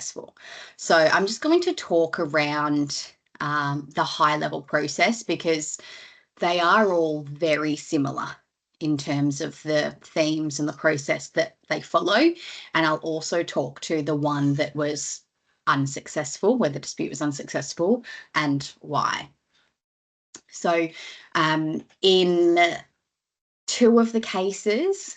unsuccessful. So I'm just going to talk around the high-level process because they are all very similar in terms of the themes and the process that they follow. And I'll also talk to the one that was unsuccessful, where the dispute was unsuccessful, and why. So in two of the cases,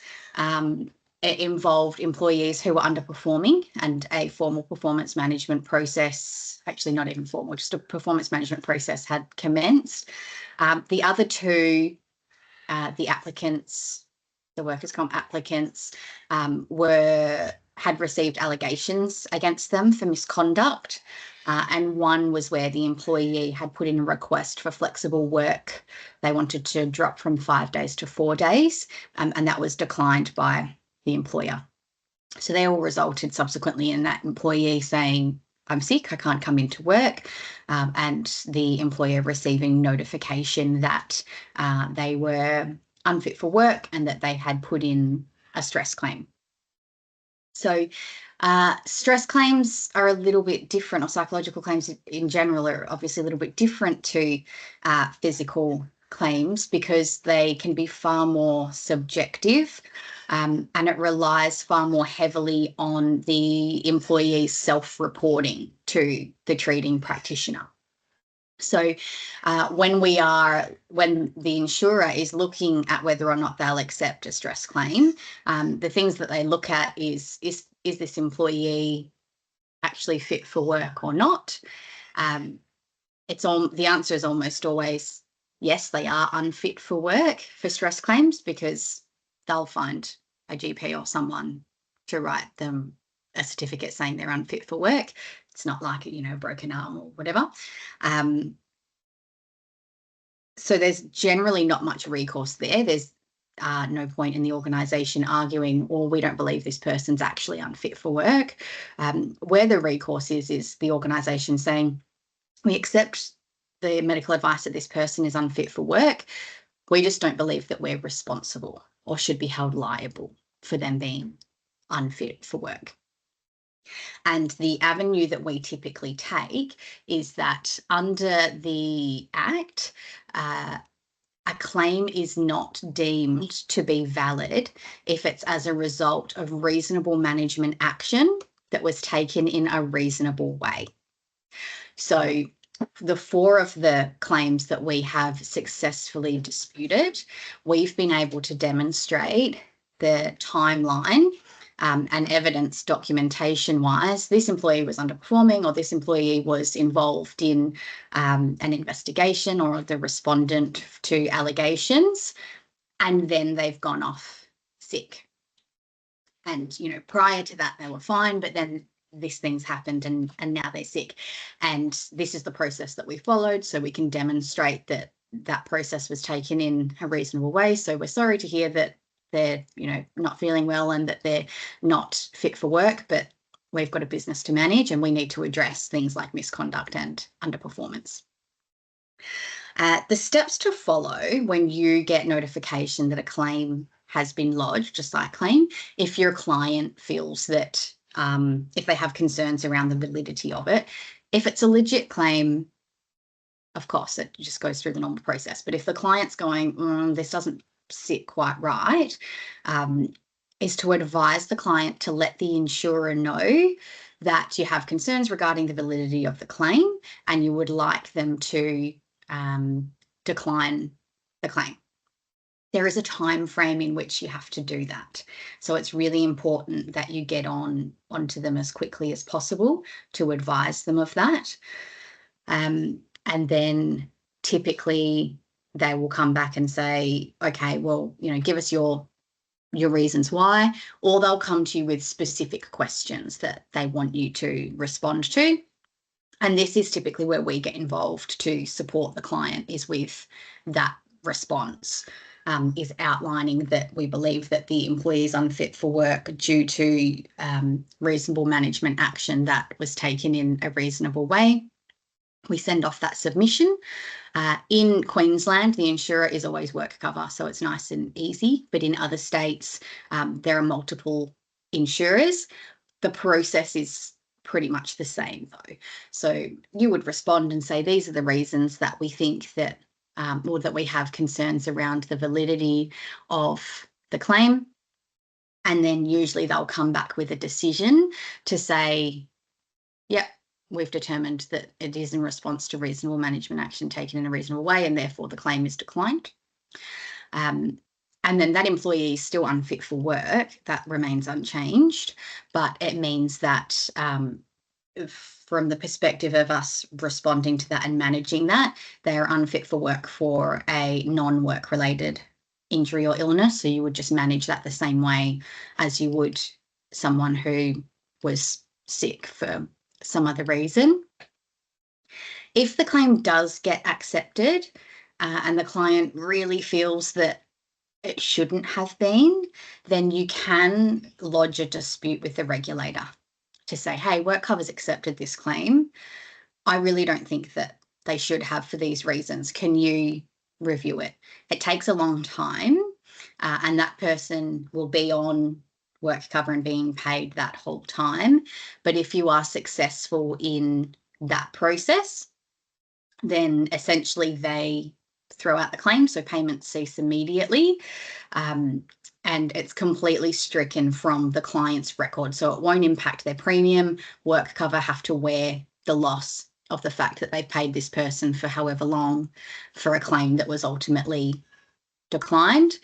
it involved employees who were underperforming, and a formal performance management process, actually not even formal, just a performance management process had commenced. The other two, the applicants, the workers' comp applicants, had received allegations against them for misconduct. And one was where the employee had put in a request for flexible work. They wanted to drop from 5 days to 4 days, and that was declined by the employer. So they all resulted subsequently in that employee saying, I'm sick, I can't come into work, and the employer receiving notification that they were unfit for work and that they had put in a stress claim. So stress claims are a little bit different, or psychological claims in general are obviously a little bit different to physical claims because they can be far more subjective, and it relies far more heavily on the employee's self-reporting to the treating practitioner. So when the insurer is looking at whether or not they'll accept a stress claim, the things that they look at is this employee actually fit for work or not? The answer is almost always yes, they are unfit for work for stress claims because they'll find a GP or someone to write them a certificate saying they're unfit for work. It's not like, a broken arm or whatever. So there's generally not much recourse there. There's no point in the organisation arguing, we don't believe this person's actually unfit for work. Where the recourse is the organisation saying, we accept the medical advice that this person is unfit for work. We just don't believe that we're responsible or should be held liable for them being unfit for work. And the avenue that we typically take is that under the Act, a claim is not deemed to be valid if it's as a result of reasonable management action that was taken in a reasonable way. So the 4 of the claims that we have successfully disputed, we've been able to demonstrate the timeline and evidence documentation-wise, this employee was underperforming or this employee was involved in an investigation or the respondent to allegations, and then they've gone off sick. And, prior to that, they were fine, but then this thing's happened and now they're sick. And this is the process that we followed, so we can demonstrate that that process was taken in a reasonable way. So we're sorry to hear that they're, not feeling well and that they're not fit for work, but we've got a business to manage and we need to address things like misconduct and underperformance. The steps to follow when you get notification that a claim has been lodged, a psych claim, if your client feels that, if they have concerns around the validity of it, if it's a legit claim, of course, it just goes through the normal process. But if the client's going, this doesn't sit quite right, is to advise the client to let the insurer know that you have concerns regarding the validity of the claim and you would like them to decline the claim. There is a time frame in which you have to do that. So it's really important that you get onto them as quickly as possible to advise them of that. And then typically they will come back and say, okay, well, give us your reasons why, or they'll come to you with specific questions that they want you to respond to. And this is typically where we get involved to support the client, is with that response, is outlining that we believe that the employee is unfit for work due to reasonable management action that was taken in a reasonable way. We send off that submission. In Queensland, the insurer is always WorkCover, so it's nice and easy. But in other states, there are multiple insurers. The process is pretty much the same though. So you would respond and say, these are the reasons that we think that, or that we have concerns around the validity of the claim. And then usually they'll come back with a decision to say, yep, we've determined that it is in response to reasonable management action taken in a reasonable way, and therefore the claim is declined. And then that employee is still unfit for work. That remains unchanged, but it means that from the perspective of us responding to that and managing that, they are unfit for work for a non-work related injury or illness. So you would just manage that the same way as you would someone who was sick for some other reason. If the claim does get accepted and the client really feels that it shouldn't have been, then you can lodge a dispute with the regulator to say, hey, WorkCover's accepted this claim. I really don't think that they should have for these reasons. Can you review it? It takes a long time, and that person will be on WorkCover and being paid that whole time. But if you are successful in that process, then essentially they throw out the claim, so payments cease immediately, and it's completely stricken from the client's record, so it won't impact their premium. WorkCover have to wear the loss of the fact that they paid this person for however long for a claim that was ultimately declined,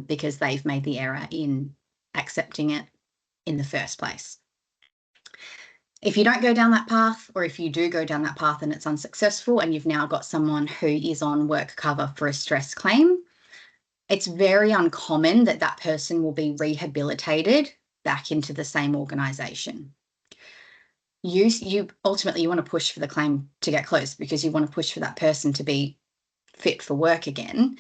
because they've made the error in accepting it in the first place. If you don't go down that path, or if you do go down that path and it's unsuccessful and you've now got someone who is on WorkCover for a stress claim, it's very uncommon that that person will be rehabilitated back into the same organisation. You ultimately, you want to push for the claim to get closed because you want to push for that person to be fit for work again.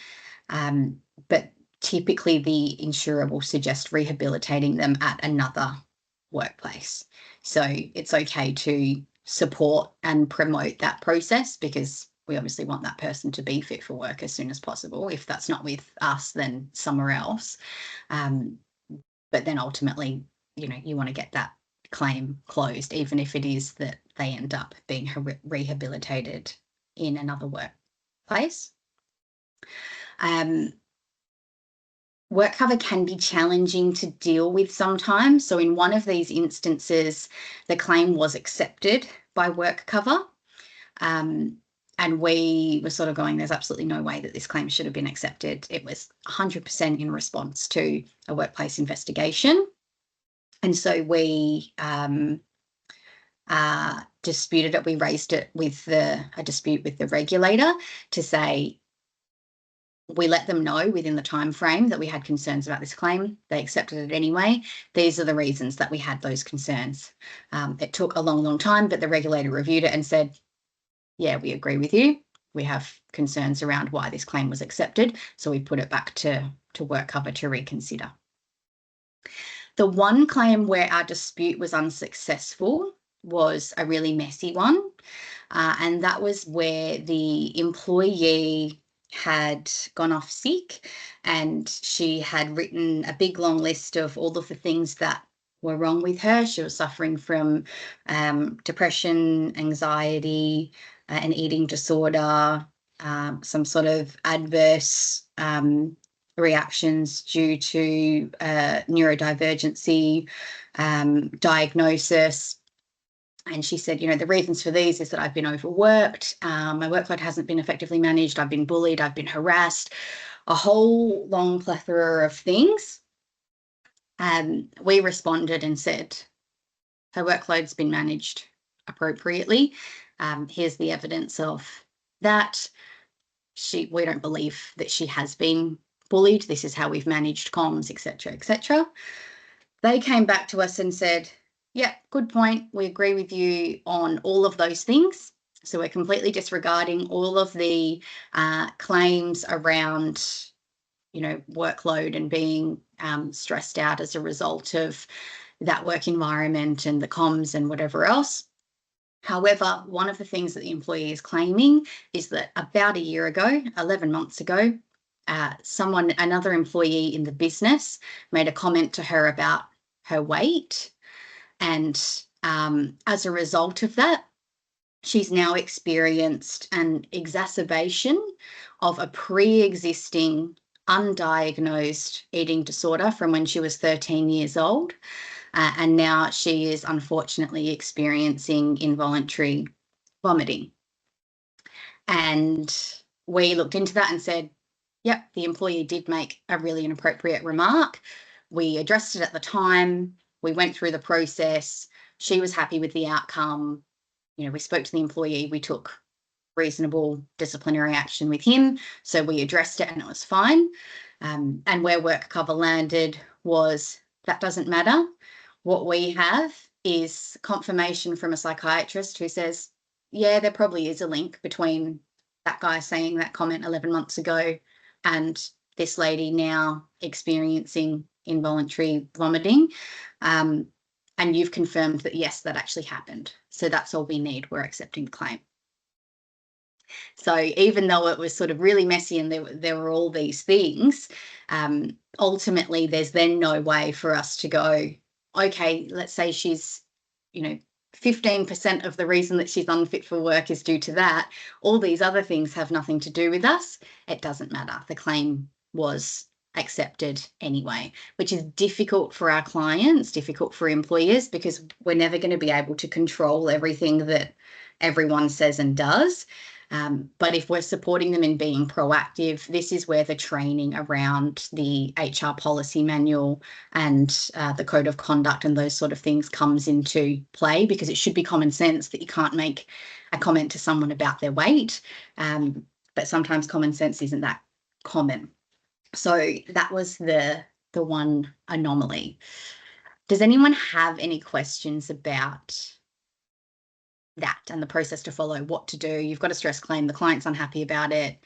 But typically the insurer will suggest rehabilitating them at another workplace. So it's okay to support and promote that process, because we obviously want that person to be fit for work as soon as possible. If that's not with us, then somewhere else. But then ultimately, you want to get that claim closed, even if it is that they end up being rehabilitated in another workplace. WorkCover can be challenging to deal with sometimes. So in one of these instances, the claim was accepted by WorkCover, and we were sort of going, there's absolutely no way that this claim should have been accepted. It was 100% in response to a workplace investigation. And so we disputed it. We raised it with a dispute with the regulator to say, we let them know within the time frame that we had concerns about this claim. They accepted it anyway. These are the reasons that we had those concerns. It took a long time, but the regulator reviewed it and said, yeah, we agree with you. We have concerns around why this claim was accepted. So we put it back to WorkCover to reconsider. The one claim where our dispute was unsuccessful was a really messy one. And that was where the employee had gone off sick and she had written a big long list of all of the things that were wrong with her. She was suffering from depression, anxiety, an eating disorder, some sort of adverse reactions due to neurodivergency diagnosis. And she said, the reasons for these is that I've been overworked, my workload hasn't been effectively managed, I've been bullied, I've been harassed, a whole long plethora of things. We responded and said, her workload's been managed appropriately. Here's the evidence of that. We don't believe that she has been bullied. This is how we've managed comms, etc., etc. They came back to us and said, yeah, good point. We agree with you on all of those things. So we're completely disregarding all of the claims around, workload and being stressed out as a result of that work environment and the comms and whatever else. However, one of the things that the employee is claiming is that about a year ago, 11 months ago, another employee in the business made a comment to her about her weight, and As a result of that, she's now experienced an exacerbation of a pre-existing undiagnosed eating disorder from when she was 13 years old. And now she is unfortunately experiencing involuntary vomiting. And we looked into that and said, yep, the employee did make a really inappropriate remark. We addressed it at the time. We went through the process. She was happy with the outcome. We spoke to the employee. We took reasonable disciplinary action with him. So we addressed it and it was fine. And where work cover landed was that doesn't matter. What we have is confirmation from a psychiatrist who says, yeah, there probably is a link between that guy saying that comment 11 months ago and this lady now experiencing involuntary vomiting. And you've confirmed that, yes, that actually happened. So that's all we need. We're accepting the claim. So even though it was sort of really messy and there were all these things, ultimately there's then no way for us to go, okay, let's say she's, 15% of the reason that she's unfit for work is due to that. All these other things have nothing to do with us. It doesn't matter. The claim was accepted anyway, which is difficult for our clients, difficult for employers, because we're never going to be able to control everything that everyone says and does. But if we're supporting them in being proactive, this is where the training around the HR policy manual and the code of conduct and those sort of things comes into play, because it should be common sense that you can't make a comment to someone about their weight. But sometimes common sense isn't that common. So that was the one anomaly. Does anyone have any questions about that and the process to follow, what to do? You've got a stress claim, the client's unhappy about it.